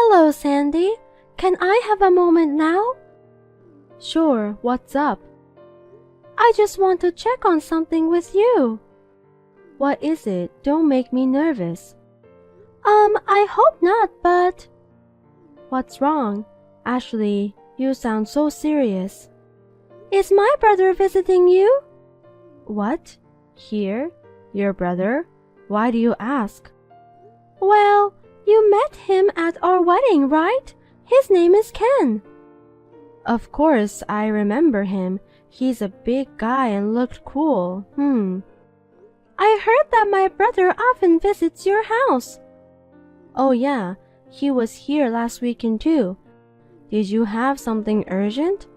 Hello, Sandy. Can I have a moment now? Sure, what's up? I just want to check on something with you. What is it? Don't make me nervous. I hope not, but... What's wrong? Ashley, you sound so serious. Is my brother visiting you? What? Here? Your brother? Why do you ask? Well, you met him at our wedding, right? His name is Ken. Of course, I remember him. He's a big guy and looked cool. I heard that my brother often visits your house. Oh yeah, he was here last weekend too. Did you have something urgent?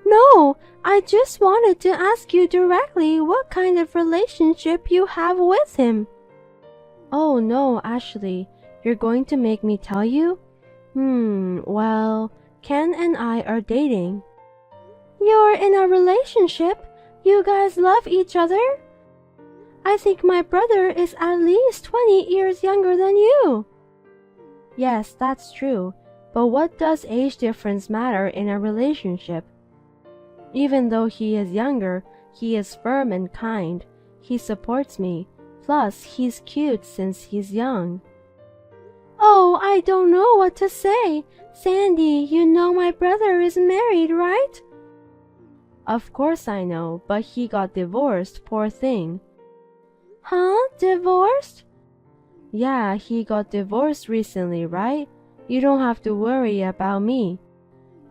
No, I just wanted to ask you directly what kind of relationship you have with him. Oh no, Ashley, you're going to make me tell you? Well, Ken and I are dating. You're in a relationship? You guys love each other? I think my brother is at least 20 years younger than you. Yes, that's true, but what does age difference matter in a relationship? Even though he is younger, he is firm and kind. He supports me. Plus, he's cute since he's young. Oh, I don't know what to say. Sandy, you know my brother is married, right? Of course I know, but he got divorced, poor thing. Huh? Divorced? Yeah, he got divorced recently, right? You don't have to worry about me.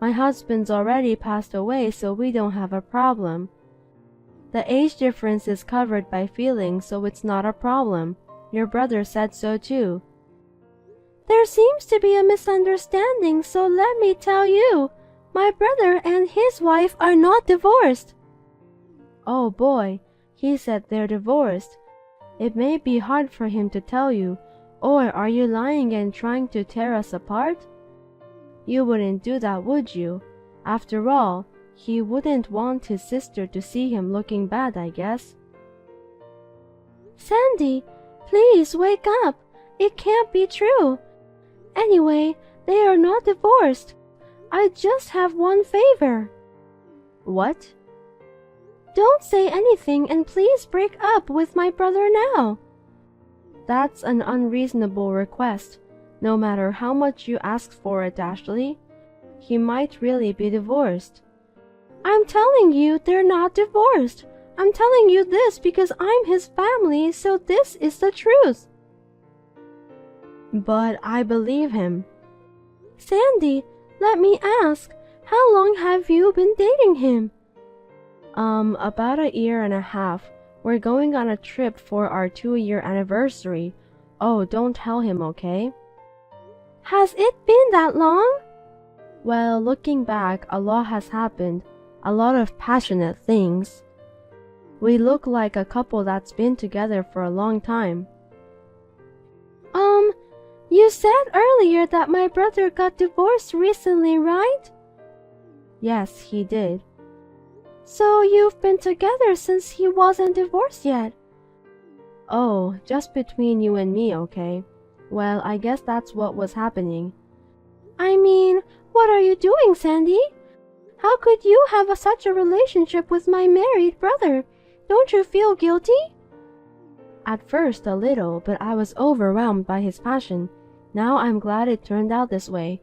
My husband's already passed away, so we don't have a problem. The age difference is covered by feelings, so it's not a problem. Your brother said so too. There seems to be a misunderstanding, so let me tell you. My brother and his wife are not divorced. Oh boy, he said they're divorced. It may be hard for him to tell you, or are you lying and trying to tear us apart? You wouldn't do that, would you? After all, he wouldn't want his sister to see him looking bad, I guess. Sandy, please wake up. It can't be true. Anyway, they are not divorced. I just have one favor. What? Don't say anything and please break up with my brother now. That's an unreasonable request, no matter how much you ask for it, Ashley. He might really be divorced. I'm telling you they're not divorced. I'm telling you this because I'm his family, so this is the truth. But I believe him. Sandy, let me ask, how long have you been dating him? About a year and a half. We're going on a trip for our 2-year anniversary. Oh, don't tell him, okay? Has it been that long? Well, looking back, a lot has happened. A lot of passionate things. We look like a couple that's been together for a long time. You said earlier that my brother got divorced recently, right? Yes, he did. So you've been together since he wasn't divorced yet? Oh, just between you and me, okay? Well, I guess that's what was happening. I mean, what are you doing, Sandy? How could you have such a relationship with my married brother? Don't you feel guilty? At first a little, but I was overwhelmed by his passion. Now I'm glad it turned out this way.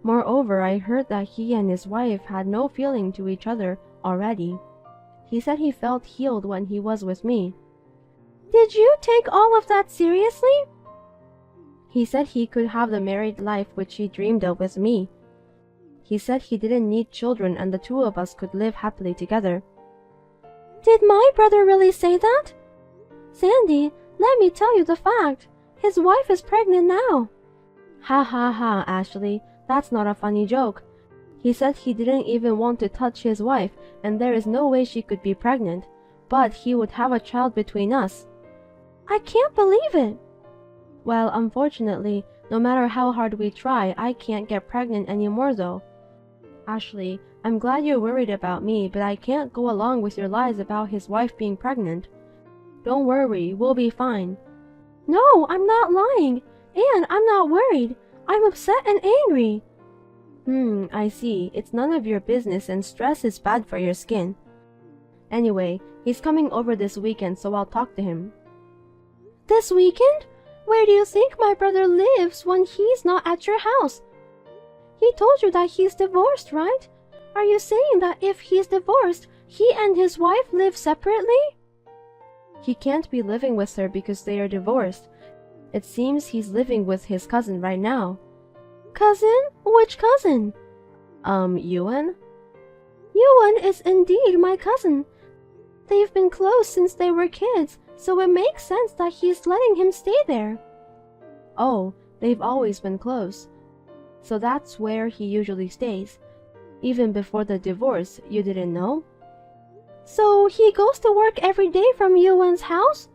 Moreover, I heard that he and his wife had no feeling to each other already. He said he felt healed when he was with me. Did you take all of that seriously? He said he could have the married life which he dreamed of with me. He said he didn't need children and the two of us could live happily together. Did my brother really say that? Sandy, let me tell you the fact. His wife is pregnant now. Ha ha ha, Ashley, that's not a funny joke. He said he didn't even want to touch his wife and there is no way she could be pregnant, but he would have a child between us. I can't believe it. Well, unfortunately, no matter how hard we try, I can't get pregnant anymore though. Ashley, I'm glad you're worried about me, but I can't go along with your lies about his wife being pregnant. Don't worry, we'll be fine. No, I'm not lying, and I'm not worried. I'm upset and angry. I see. It's none of your business and stress is bad for your skin. Anyway, he's coming over this weekend, so I'll talk to him. This weekend? Where do you think my brother lives when he's not at your house? He told you that he's divorced, right? Are you saying that if he's divorced, he and his wife live separately? He can't be living with her because they are divorced. It seems he's living with his cousin right now. Cousin? Which cousin? Yuan? Yuan is indeed my cousin. They've been close since they were kids, so it makes sense that he's letting him stay there. Oh, they've always been close. So that's where he usually stays. Even before the divorce, you didn't know? So he goes to work every day from Yuan's house?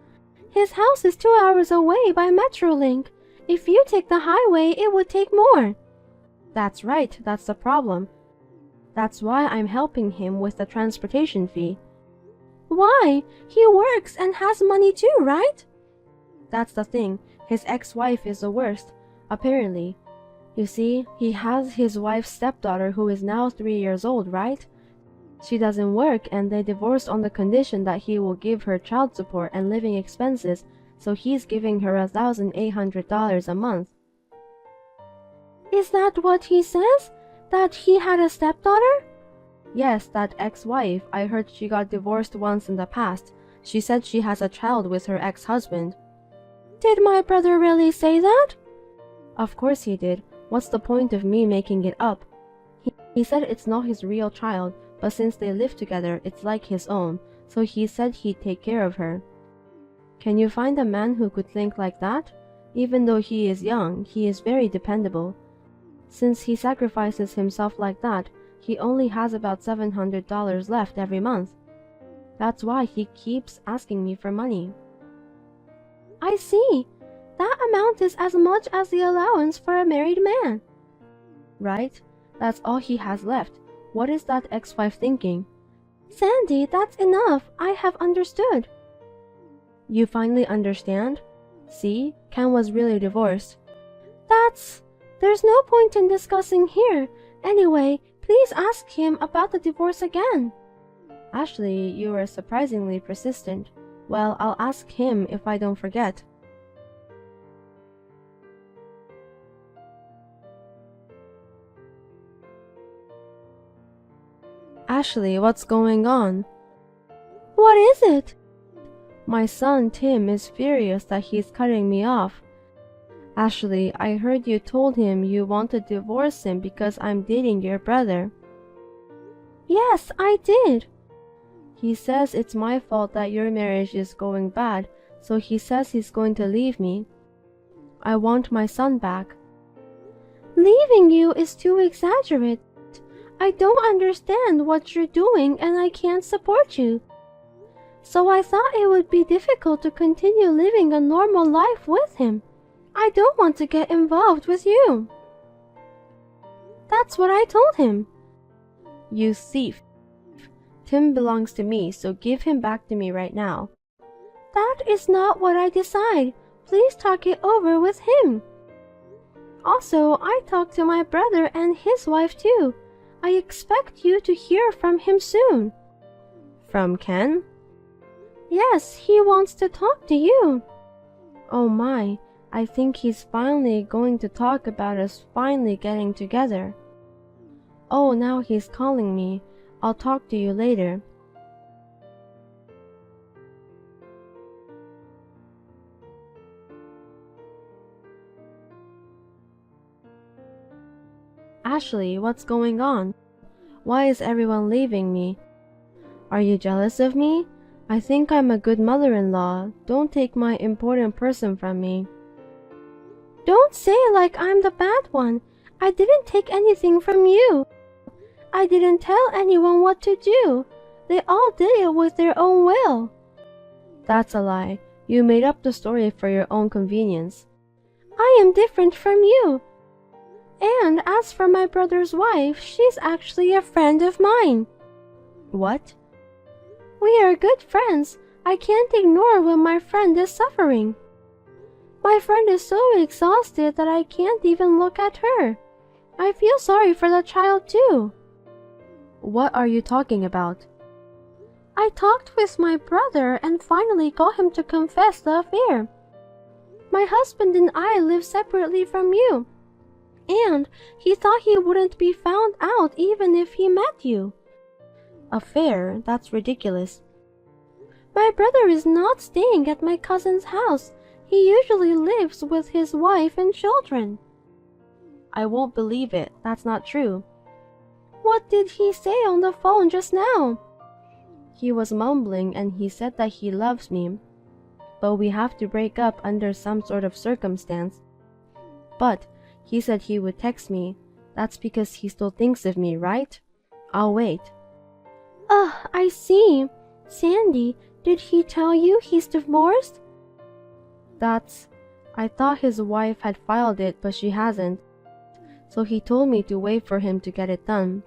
His house is 2 hours away by Metrolink. If you take the highway, it would take more. That's right, that's the problem. That's why I'm helping him with the transportation fee. Why? He works and has money too, right? That's the thing. His ex-wife is the worst, apparently. You see, he has his wife's stepdaughter who is now 3 years old, right? She doesn't work and they divorced on the condition that he will give her child support and living expenses, so he's giving her $1,800 a month. Is that what he says? That he had a stepdaughter? Yes, that ex-wife. I heard she got divorced once in the past. She said she has a child with her ex-husband. Did my brother really say that? Of course he did. What's the point of me making it up? He said it's not his real child, but since they live together, it's like his own, so he said he'd take care of her. Can you find a man who could think like that? Even though he is young, he is very dependable. Since he sacrifices himself like that, he only has about $700 left every month. That's why he keeps asking me for money. I see. That amount is as much as the allowance for a married man. Right? That's all he has left. What is that ex-wife thinking? Sandy, that's enough. I have understood. You finally understand? See, Ken was really divorced. There's no point in discussing here. Anyway, please ask him about the divorce again. Ashley, you are surprisingly persistent. Well, I'll ask him if I don't forget. Ashley, what's going on? What is it? My son Tim is furious that he's cutting me off. Ashley, I heard you told him you want to divorce him because I'm dating your brother. Yes, I did. He says it's my fault that your marriage is going bad, so he says he's going to leave me. I want my son back. Leaving you is too exaggerate. I don't understand what you're doing and I can't support you. So I thought it would be difficult to continue living a normal life with him. I don't want to get involved with you. That's what I told him. You thief. Tim belongs to me, so give him back to me right now. That is not what I decide. Please talk it over with him. Also, I talked to my brother and his wife too. I expect you to hear from him soon. From Ken? Yes, he wants to talk to you. Oh my, I think he's finally going to talk about us finally getting together. Oh, now he's calling me. I'll talk to you later. Ashley, what's going on? Why is everyone leaving me? Are you jealous of me? I think I'm a good mother-in-law. Don't take my important person from me. Don't say it like I'm the bad one. I didn't take anything from you. I didn't tell anyone what to do. They all did it with their own will. That's a lie. You made up the story for your own convenience. I am different from you. And as for my brother's wife, she's actually a friend of mine. What? We are good friends. I can't ignore when my friend is suffering. My friend is so exhausted that I can't even look at her. I feel sorry for the child too. What are you talking about? I talked with my brother and finally got him to confess the affair. My husband and I live separately from you, and he thought he wouldn't be found out even if he met you. Affair? That's ridiculous. My brother is not staying at my cousin's house. He usually lives with his wife and children. I won't believe it. That's not true. What did he say on the phone just now? He was mumbling and he said that he loves me, but we have to break up under some sort of circumstance. But he said he would text me. That's because he still thinks of me, right? I'll wait. I see. Sandy, did he tell you he's divorced? I thought his wife had filed it, but she hasn't. So he told me to wait for him to get it done.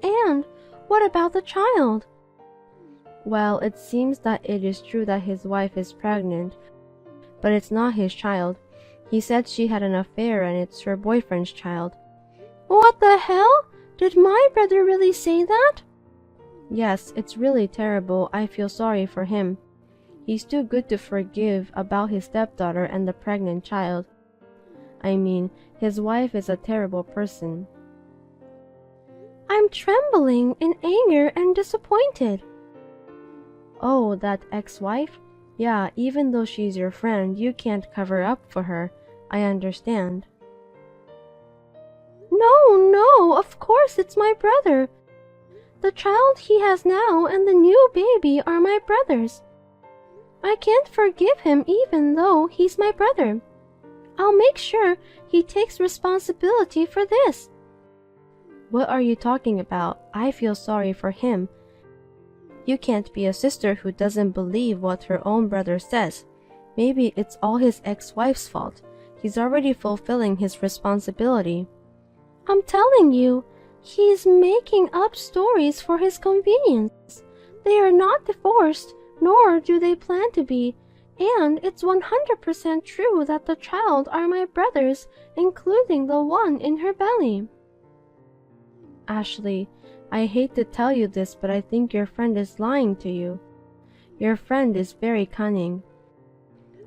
And what about the child? Well, it seems that it is true that his wife is pregnant, but it's not his child. He said she had an affair and it's her boyfriend's child. What the hell? Did my brother really say that? Yes, it's really terrible. I feel sorry for him. He's too good to forgive about his stepdaughter and the pregnant child. I mean, his wife is a terrible person. I'm trembling in anger and disappointed. Oh, that ex-wife? Yeah, even though she's your friend, you can't cover up for her. I understand. No, of course it's my brother. The child he has now and the new baby are my brother's. I can't forgive him even though he's my brother. I'll make sure he takes responsibility for this. What are you talking about? I feel sorry for him. You can't be a sister who doesn't believe what her own brother says. Maybe it's all his ex-wife's fault. He's already fulfilling his responsibility. I'm telling you, he's making up stories for his convenience. They are not divorced, nor do they plan to be, and it's 100% true that the child are my brother's, including the one in her belly. Ashley, I hate to tell you this, but I think your friend is lying to you. Your friend is very cunning.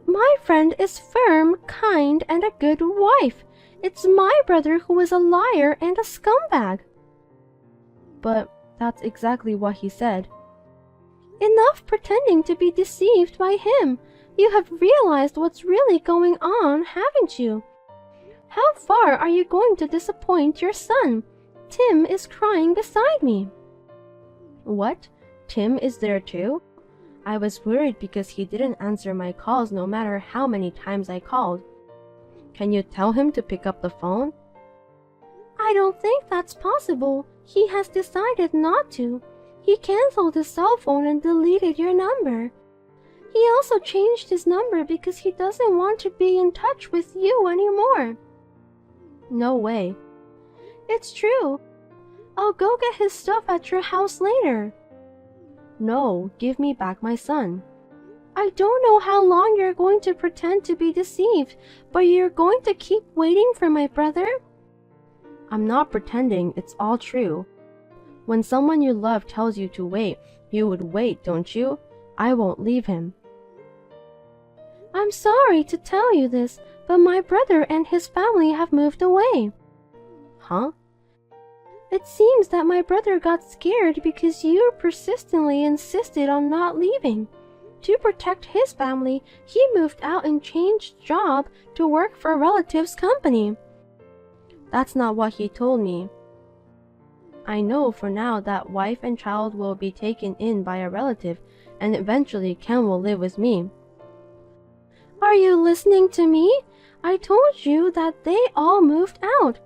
My friend is firm, kind, and a good wife. It's my brother who is a liar and a scumbag. But that's exactly what he said. Enough pretending to be deceived by him. You have realized what's really going on, haven't you? How far are you going to disappoint your son? Tim is crying beside me. What? Tim is there too? I was worried because he didn't answer my calls no matter how many times I called. Can you tell him to pick up the phone? I don't think that's possible. He has decided not to. He canceled his cell phone and deleted your number. He also changed his number because he doesn't want to be in touch with you anymore. No way. It's true. I'll go get his stuff at your house later. No, give me back my son. I don't know how long you're going to pretend to be deceived, but you're going to keep waiting for my brother? I'm not pretending, it's all true. When someone you love tells you to wait, you would wait, don't you? I won't leave him. I'm sorry to tell you this, but my brother and his family have moved away. Huh? It seems that my brother got scared because you persistently insisted on not leaving. To protect his family, he moved out and changed job to work for a relative's company. That's not what he told me. I know for now that wife and child will be taken in by a relative, and eventually Ken will live with me. Are you listening to me? I told you that they all moved out.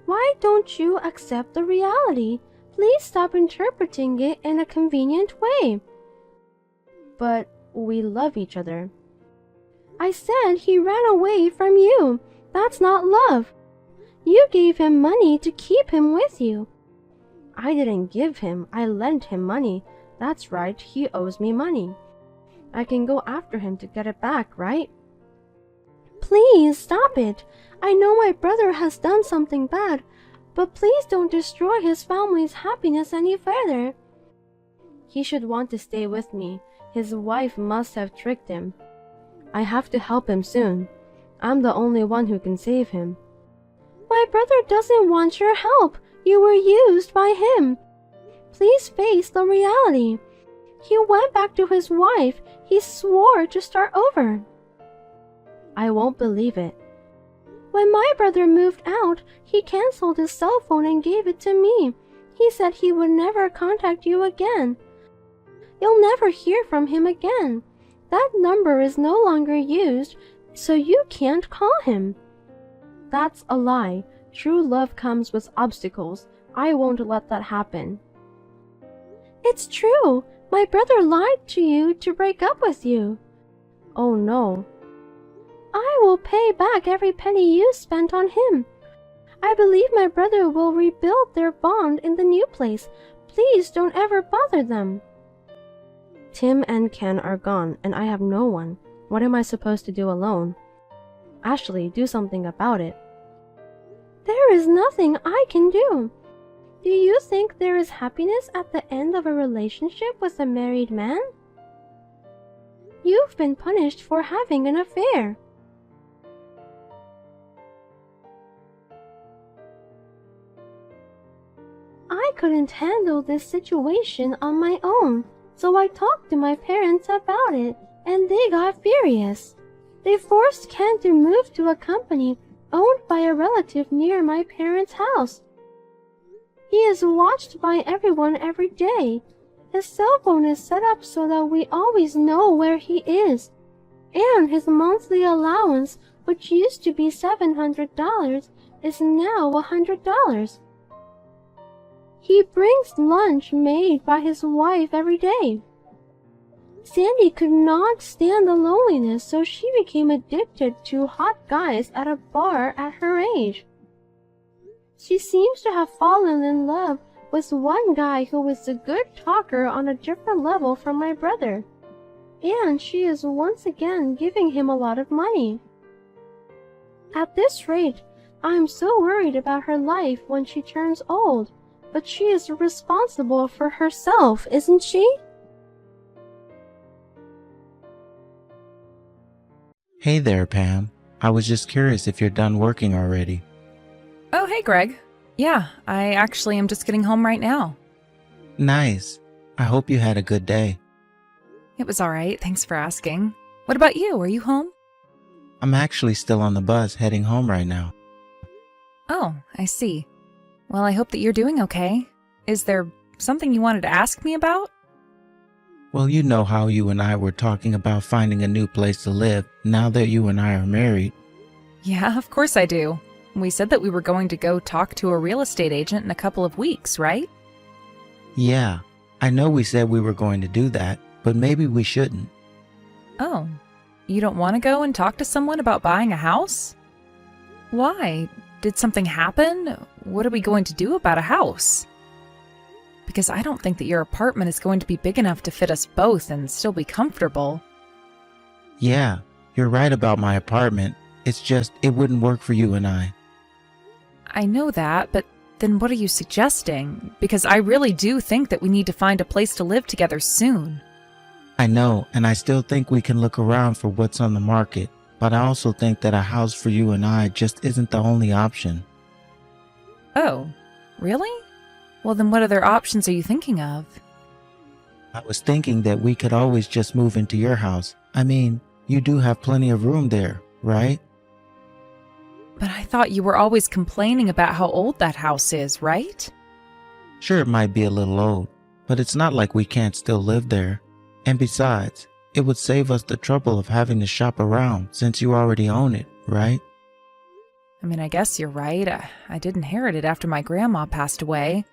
Why don't you accept the reality? Please stop interpreting it in a convenient way. But we love each other. I said he ran away from you. That's not love. You gave him money to keep him with you. I didn't give him, I lent him money. That's right, he owes me money. I can go after him to get it back, right? Please stop it. I know my brother has done something bad, but please don't destroy his family's happiness any further. He should want to stay with me. His wife must have tricked him. I have to help him soon. I'm the only one who can save him. My brother doesn't want your help. You were used by him. Please face the reality. He went back to his wife. He swore to start over. I won't believe it. When my brother moved out, he canceled his cell phone and gave it to me. He said he would never contact you again. You'll never hear from him again. That number is no longer used, so you can't call him. That's a lie. True love comes with obstacles. I won't let that happen. It's true. My brother lied to you to break up with you. Oh no. I will pay back every penny you spent on him. I believe my brother will rebuild their bond in the new place. Please don't ever bother them. Tim and Ken are gone, and I have no one. What am I supposed to do alone? Ashley, do something about it. There is nothing I can do. Do you think there is happiness at the end of a relationship with a married man? You've been punished for having an affair. I couldn't handle this situation on my own, so I talked to my parents about it, and they got furious. They forced Ken to move to a company owned by a relative near my parents' house. He is watched by everyone every day. His cell phone is set up so that we always know where he is. And his monthly allowance, which used to be $700, is now $100. He brings lunch made by his wife every day. Sandy could not stand the loneliness, so she became addicted to hot guys at a bar at her age. She seems to have fallen in love with one guy who was a good talker on a different level from my brother, and she is once again giving him a lot of money. At this rate, I am so worried about her life when she turns old, but she is responsible for herself, isn't she? Hey there, Pam. I was just curious if you're done working already. Oh, hey, Greg. Yeah, I actually am just getting home right now. Nice. I hope you had a good day. It was all right. Thanks for asking. What about you? Are you home? I'm actually still on the bus heading home right now. Oh, I see. Well, I hope that you're doing okay. Is there something you wanted to ask me about? Well, you know how you and I were talking about finding a new place to live now that you and I are married. Yeah, of course I do. We said that we were going to go talk to a real estate agent in a couple of weeks, right? Yeah, I know we said we were going to do that, but maybe we shouldn't. Oh, you don't want to go and talk to someone about buying a house? Why? Did something happen? What are we going to do about a house? Because I don't think that your apartment is going to be big enough to fit us both and still be comfortable. Yeah, you're right about my apartment. It's just, it wouldn't work for you and I. I know that, but then what are you suggesting? Because I really do think that we need to find a place to live together soon. I know, and I still think we can look around for what's on the market, but I also think that a house for you and I just isn't the only option. Oh, really? Well, then what other options are you thinking of? I was thinking that we could always just move into your house. I mean, you do have plenty of room there, right? But I thought you were always complaining about how old that house is, right? Sure, it might be a little old, but it's not like we can't still live there. And besides, it would save us the trouble of having to shop around since you already own it, right? I mean, I guess you're right. I did inherit it after my grandma passed away.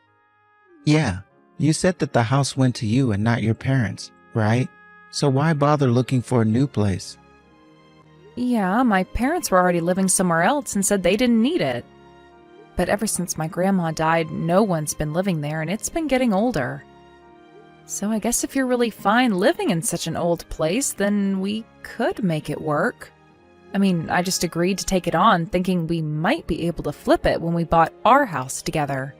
Yeah, you said that the house went to you and not your parents, right? So why bother looking for a new place? Yeah, my parents were already living somewhere else and said they didn't need it. But ever since my grandma died, no one's been living there and it's been getting older. So I guess if you're really fine living in such an old place, then we could make it work. I mean, I just agreed to take it on, thinking we might be able to flip it when we bought our house together.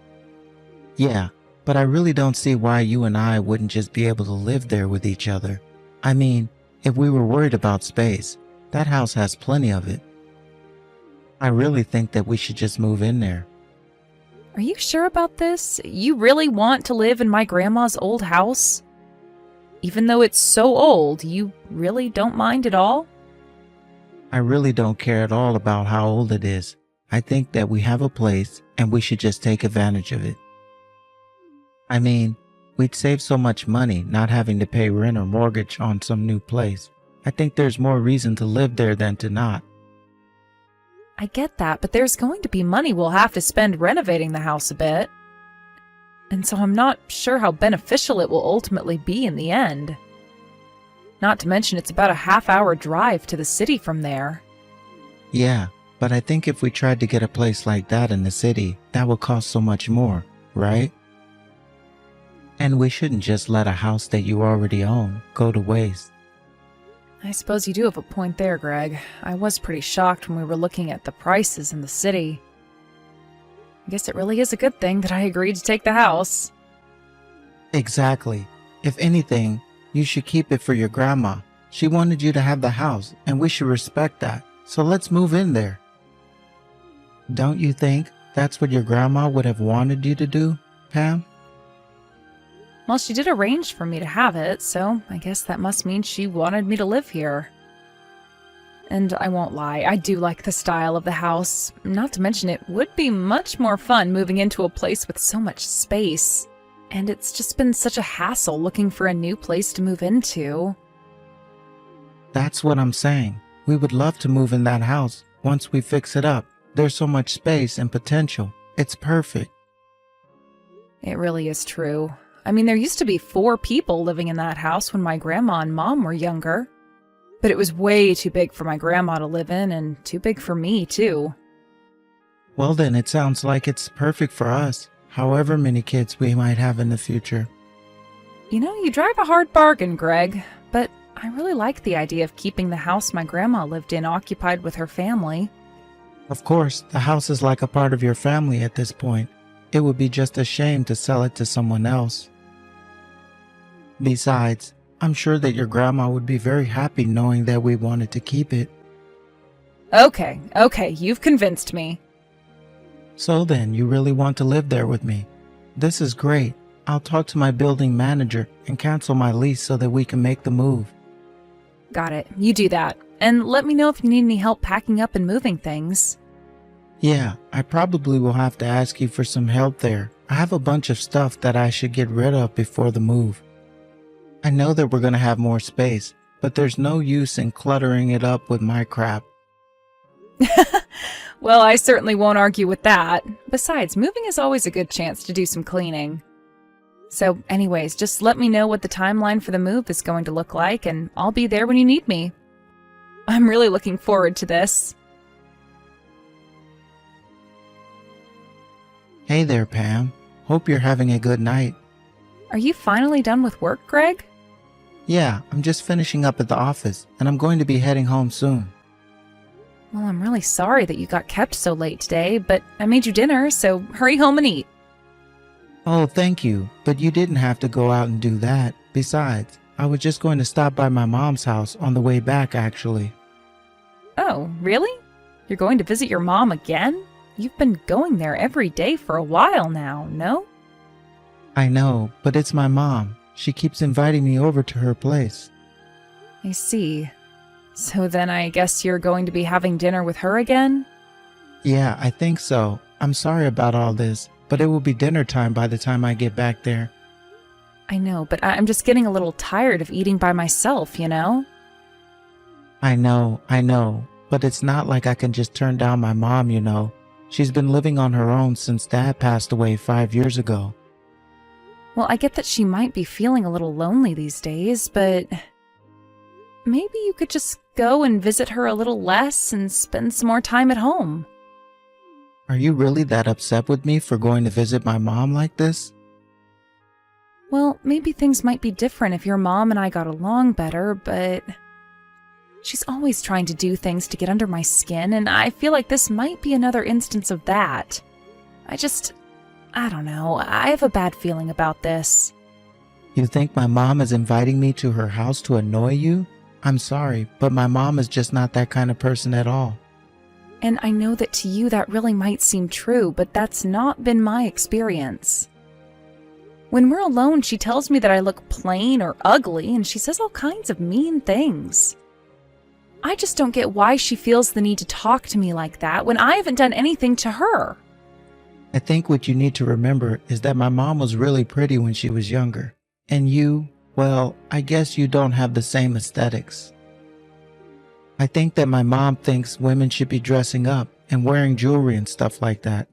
Yeah, but I really don't see why you and I wouldn't just be able to live there with each other. I mean, if we were worried about space, that house has plenty of it. I really think that we should just move in there. Are you sure about this? You really want to live in my grandma's old house? Even though it's so old, you really don't mind at all? I really don't care at all about how old it is. I think that we have a place and we should just take advantage of it. I mean, we'd save so much money not having to pay rent or mortgage on some new place. I think there's more reason to live there than to not. I get that, but there's going to be money we'll have to spend renovating the house a bit. And so I'm not sure how beneficial it will ultimately be in the end. Not to mention it's about a half-hour drive to the city from there. Yeah, but I think if we tried to get a place like that in the city, that would cost so much more, right? And we shouldn't just let a house that you already own go to waste. I suppose you do have a point there, Greg. I was pretty shocked when we were looking at the prices in the city. I guess it really is a good thing that I agreed to take the house. Exactly. If anything, you should keep it for your grandma. She wanted you to have the house, and we should respect that. So let's move in there. Don't you think that's what your grandma would have wanted you to do, Pam? Well, she did arrange for me to have it, so I guess that must mean she wanted me to live here. And I won't lie, I do like the style of the house. Not to mention it would be much more fun moving into a place with so much space. And it's just been such a hassle looking for a new place to move into. That's what I'm saying. We would love to move in that house once we fix it up. There's so much space and potential. It's perfect. It really is true. I mean, there used to be 4 people living in that house when my grandma and mom were younger. But it was way too big for my grandma to live in and too big for me, too. Well then, it sounds like it's perfect for us, however many kids we might have in the future. You know, you drive a hard bargain, Greg, but I really like the idea of keeping the house my grandma lived in occupied with her family. Of course, the house is like a part of your family at this point. It would be just a shame to sell it to someone else. Besides, I'm sure that your grandma would be very happy knowing that we wanted to keep it. Okay, you've convinced me. So then, you really want to live there with me? This is great. I'll talk to my building manager and cancel my lease so that we can make the move. Got it, you do that. And let me know if you need any help packing up and moving things. Yeah, I probably will have to ask you for some help there. I have a bunch of stuff that I should get rid of before the move. I know that we're going to have more space, but there's no use in cluttering it up with my crap. Well, I certainly won't argue with that. Besides, moving is always a good chance to do some cleaning. So anyways, just let me know what the timeline for the move is going to look like, and I'll be there when you need me. I'm really looking forward to this. Hey there, Pam. Hope you're having a good night. Are you finally done with work, Greg? Yeah, I'm just finishing up at the office, and I'm going to be heading home soon. Well, I'm really sorry that you got kept so late today, but I made you dinner, so hurry home and eat. Oh, thank you, but you didn't have to go out and do that. Besides, I was just going to stop by my mom's house on the way back, actually. Oh, really? You're going to visit your mom again? You've been going there every day for a while now, no? I know, but it's my mom. She keeps inviting me over to her place. I see. So then I guess you're going to be having dinner with her again? Yeah, I think so. I'm sorry about all this, but it will be dinner time by the time I get back there. I know, but I'm just getting a little tired of eating by myself, you know? I know, but it's not like I can just turn down my mom, you know. She's been living on her own since Dad passed away 5 years ago. Well, I get that she might be feeling a little lonely these days, but maybe you could just go and visit her a little less and spend some more time at home. Are you really that upset with me for going to visit my mom like this? Well, maybe things might be different if your mom and I got along better, but she's always trying to do things to get under my skin, and I feel like this might be another instance of that. I don't know. I have a bad feeling about this. You think my mom is inviting me to her house to annoy you? I'm sorry, but my mom is just not that kind of person at all. And I know that to you that really might seem true, but that's not been my experience. When we're alone, she tells me that I look plain or ugly, and she says all kinds of mean things. I just don't get why she feels the need to talk to me like that when I haven't done anything to her. I think what you need to remember is that my mom was really pretty when she was younger. And you, well, I guess you don't have the same aesthetics. I think that my mom thinks women should be dressing up and wearing jewelry and stuff like that.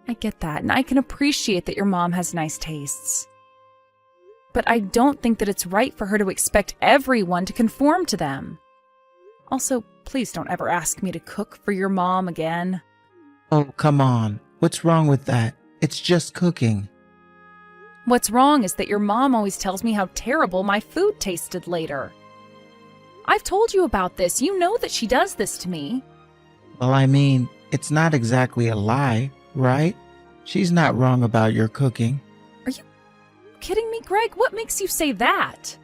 I get that, and I can appreciate that your mom has nice tastes. But I don't think that it's right for her to expect everyone to conform to them. Also, please don't ever ask me to cook for your mom again. Oh, come on. What's wrong with that? It's just cooking. What's wrong is that your mom always tells me how terrible my food tasted later. I've told you about this. You know that she does this to me. Well, I mean, it's not exactly a lie, right? She's not wrong about your cooking. Are you kidding me, Greg? What makes you say that?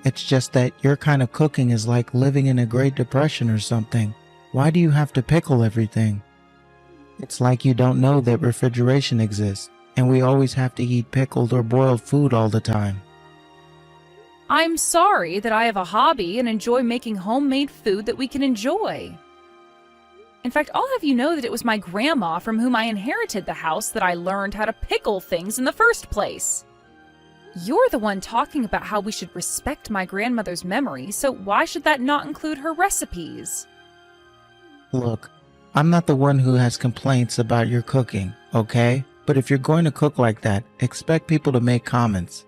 It's just that your kind of cooking is like living in a Great Depression or something. Why do you have to pickle everything? It's like you don't know that refrigeration exists, and we always have to eat pickled or boiled food all the time. I'm sorry that I have a hobby and enjoy making homemade food that we can enjoy. In fact, I'll have you know that it was my grandma from whom I inherited the house that I learned how to pickle things in the first place. You're the one talking about how we should respect my grandmother's memory, so why should that not include her recipes? Look, I'm not the one who has complaints about your cooking, okay? But if you're going to cook like that, expect people to make comments.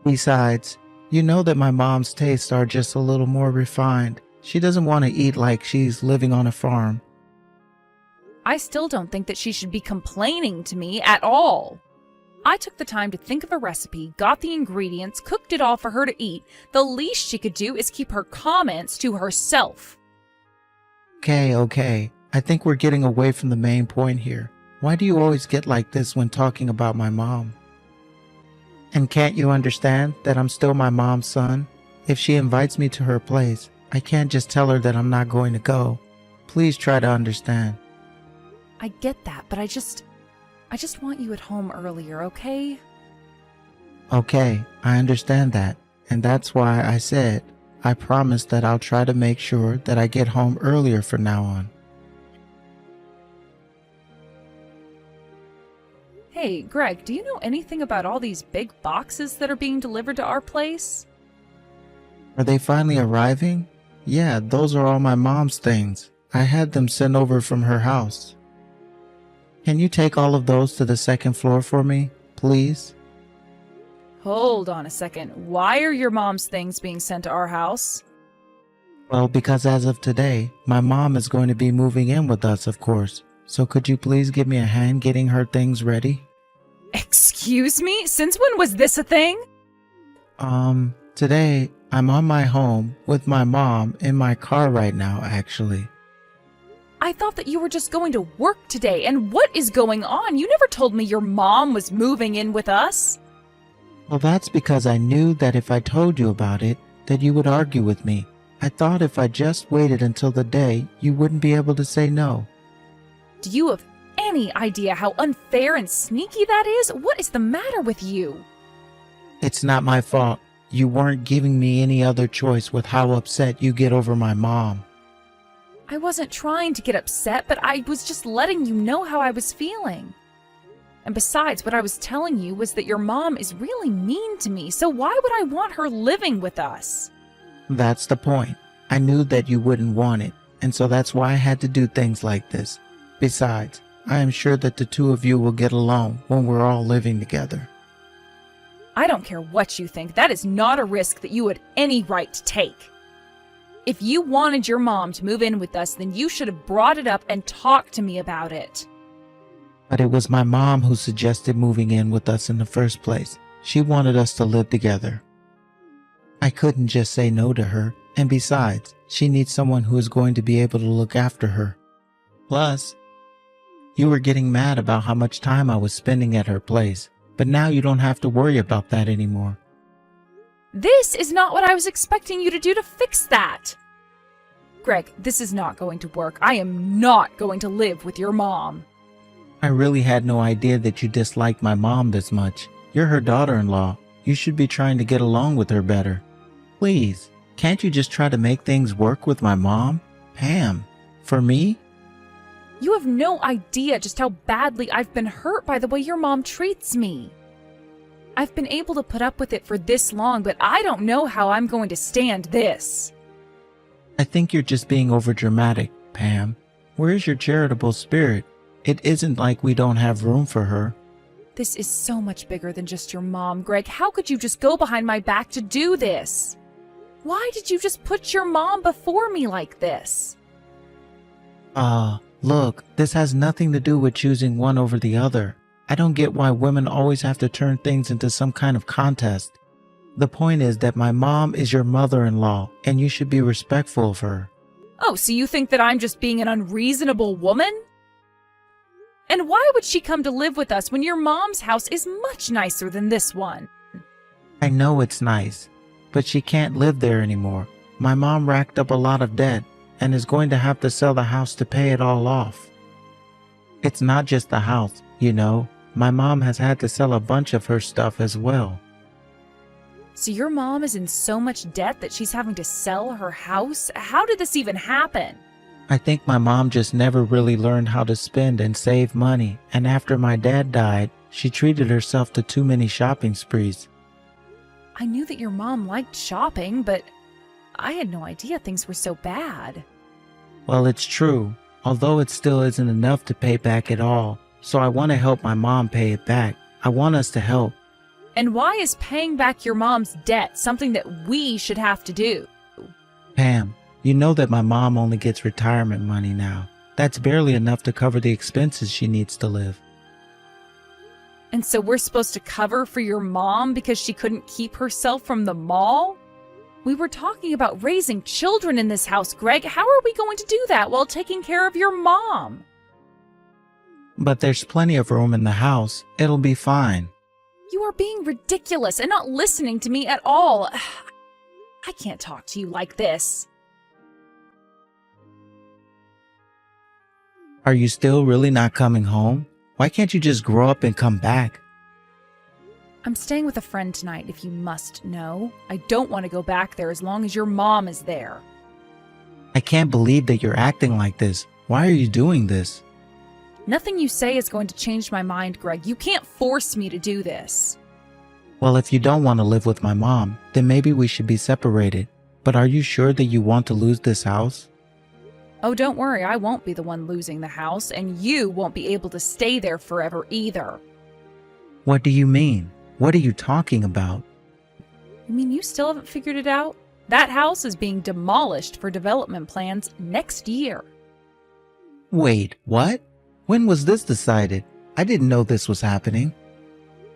Besides, you know that my mom's tastes are just a little more refined. She doesn't want to eat like she's living on a farm. I still don't think that she should be complaining to me at all. I took the time to think of a recipe, got the ingredients, cooked it all for her to eat. The least she could do is keep her comments to herself. Okay. I think we're getting away from the main point here. Why do you always get like this when talking about my mom? And can't you understand that I'm still my mom's son? If she invites me to her place, I can't just tell her that I'm not going to go. Please try to understand. I get that, but I just want you at home earlier, okay? Okay, I understand that. And that's why I said, I promise that I'll try to make sure that I get home earlier from now on. Hey, Greg, do you know anything about all these big boxes that are being delivered to our place? Are they finally arriving? Yeah, those are all my mom's things. I had them sent over from her house. Can you take all of those to the second floor for me, please? Hold on a second. Why are your mom's things being sent to our house? Well, because as of today, my mom is going to be moving in with us, of course. So could you please give me a hand getting her things ready? Excuse me? Since when was this a thing? Today, I'm on my home with my mom in my car right now, actually. I thought that you were just going to work today, and what is going on? You never told me your mom was moving in with us. Well, that's because I knew that if I told you about it, that you would argue with me. I thought if I just waited until the day, you wouldn't be able to say no. Do you have any idea how unfair and sneaky that is? What is the matter with you? It's not my fault. You weren't giving me any other choice with how upset you get over my mom. I wasn't trying to get upset, but I was just letting you know how I was feeling. And besides, what I was telling you was that your mom is really mean to me, so why would I want her living with us? That's the point. I knew that you wouldn't want it, and so that's why I had to do things like this. Besides, I am sure that the two of you will get along when we're all living together. I don't care what you think. That is not a risk that you had any right to take. If you wanted your mom to move in with us, then you should have brought it up and talked to me about it. But it was my mom who suggested moving in with us in the first place. She wanted us to live together. I couldn't just say no to her, and besides, she needs someone who is going to be able to look after her. Plus, you were getting mad about how much time I was spending at her place, but now you don't have to worry about that anymore. This is not what I was expecting you to do to fix that. Greg, this is not going to work. I am not going to live with your mom. I really had no idea that you disliked my mom this much. You're her daughter-in-law. You should be trying to get along with her better. Please, can't you just try to make things work with my mom? Pam, for me? You have no idea just how badly I've been hurt by the way your mom treats me. I've been able to put up with it for this long, but I don't know how I'm going to stand this. I think you're just being overdramatic, Pam. Where's your charitable spirit? It isn't like we don't have room for her. This is so much bigger than just your mom, Greg. How could you just go behind my back to do this? Why did you just put your mom before me like this? Look, this has nothing to do with choosing one over the other. I don't get why women always have to turn things into some kind of contest. The point is that my mom is your mother-in-law, and you should be respectful of her. Oh, so you think that I'm just being an unreasonable woman? And why would she come to live with us when your mom's house is much nicer than this one? I know it's nice, but she can't live there anymore. My mom racked up a lot of debt and is going to have to sell the house to pay it all off. It's not just the house, you know. My mom has had to sell a bunch of her stuff as well. So your mom is in so much debt that she's having to sell her house? How did this even happen? I think my mom just never really learned how to spend and save money, and after my dad died, she treated herself to too many shopping sprees. I knew that your mom liked shopping, but I had no idea things were so bad. Well, it's true, although it still isn't enough to pay back it all, so I want to help my mom pay it back. I want us to help. And why is paying back your mom's debt something that we should have to do? Pam, you know that my mom only gets retirement money now. That's barely enough to cover the expenses she needs to live. And so we're supposed to cover for your mom because she couldn't keep herself from the mall? We were talking about raising children in this house, Greg. How are we going to do that while taking care of your mom? But there's plenty of room in the house. It'll be fine. You are being ridiculous and not listening to me at all. I can't talk to you like this. Are you still really not coming home? Why can't you just grow up and come back? I'm staying with a friend tonight, if you must know. I don't want to go back there as long as your mom is there. I can't believe that you're acting like this. Why are you doing this? Nothing you say is going to change my mind, Greg. You can't force me to do this. Well, if you don't want to live with my mom, then maybe we should be separated. But are you sure that you want to lose this house? Oh, don't worry, I won't be the one losing the house, and you won't be able to stay there forever either. What do you mean? What are you talking about? You mean you still haven't figured it out? That house is being demolished for development plans next year. Wait, what? When was this decided? I didn't know this was happening.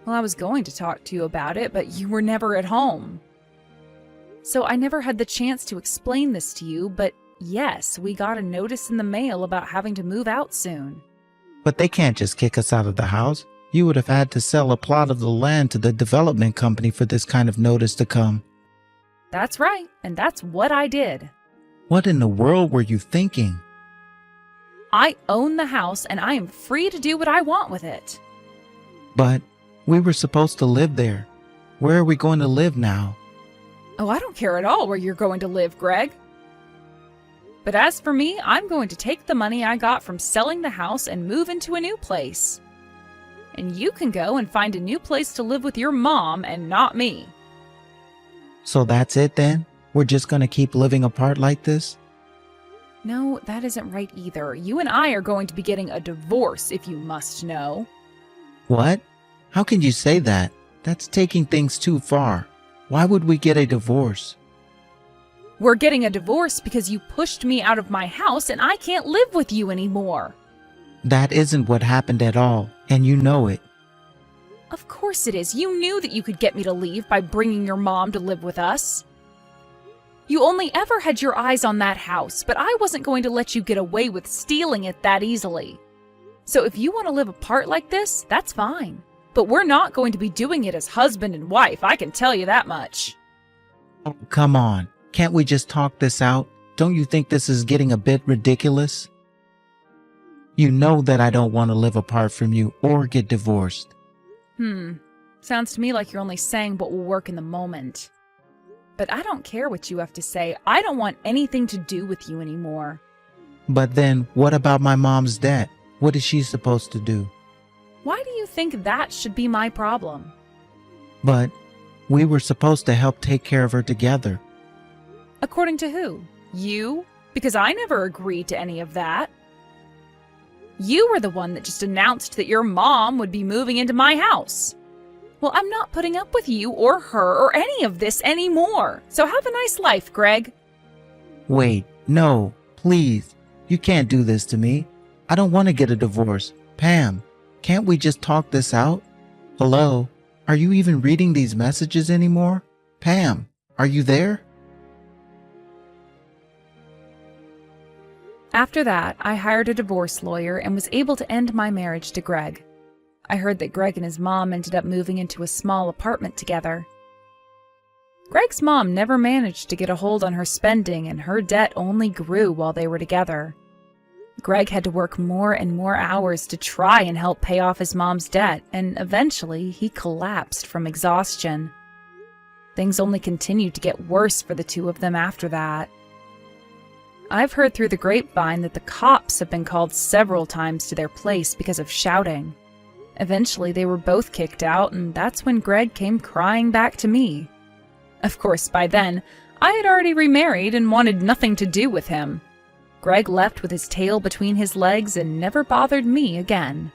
Well, I was going to talk to you about it, but you were never at home. So I never had the chance to explain this to you, but yes, we got a notice in the mail about having to move out soon. But they can't just kick us out of the house. You would have had to sell a plot of the land to the development company for this kind of notice to come. That's right, and that's what I did. What in the world were you thinking? I own the house, and I am free to do what I want with it. But we were supposed to live there. Where are we going to live now? Oh, I don't care at all where you're going to live, Greg. But as for me, I'm going to take the money I got from selling the house and move into a new place. And you can go and find a new place to live with your mom and not me. So that's it then? We're just going to keep living apart like this? No, that isn't right either. You and I are going to be getting a divorce, if you must know. What? How can you say that? That's taking things too far. Why would we get a divorce? We're getting a divorce because you pushed me out of my house and I can't live with you anymore. That isn't what happened at all, and you know it. Of course it is. You knew that you could get me to leave by bringing your mom to live with us. You only ever had your eyes on that house, but I wasn't going to let you get away with stealing it that easily. So if you want to live apart like this, that's fine. But we're not going to be doing it as husband and wife, I can tell you that much. Oh, come on. Can't we just talk this out? Don't you think this is getting a bit ridiculous? You know that I don't want to live apart from you or get divorced. Sounds to me like you're only saying what will work in the moment. But I don't care what you have to say. I don't want anything to do with you anymore. But then, what about my mom's debt? What is she supposed to do? Why do you think that should be my problem? But we were supposed to help take care of her together. According to who? You? Because I never agreed to any of that. You were the one that just announced that your mom would be moving into my house. Well, I'm not putting up with you or her or any of this anymore. So have a nice life, Greg. Wait, no, please. You can't do this to me. I don't want to get a divorce. Pam, can't we just talk this out? Hello? Are you even reading these messages anymore? Pam, are you there? After that, I hired a divorce lawyer and was able to end my marriage to Greg. I heard that Greg and his mom ended up moving into a small apartment together. Greg's mom never managed to get a hold on her spending, and her debt only grew while they were together. Greg had to work more and more hours to try and help pay off his mom's debt, and eventually he collapsed from exhaustion. Things only continued to get worse for the two of them after that. I've heard through the grapevine that the cops have been called several times to their place because of shouting. Eventually, they were both kicked out, and that's when Greg came crying back to me. Of course, by then, I had already remarried and wanted nothing to do with him. Greg left with his tail between his legs and never bothered me again.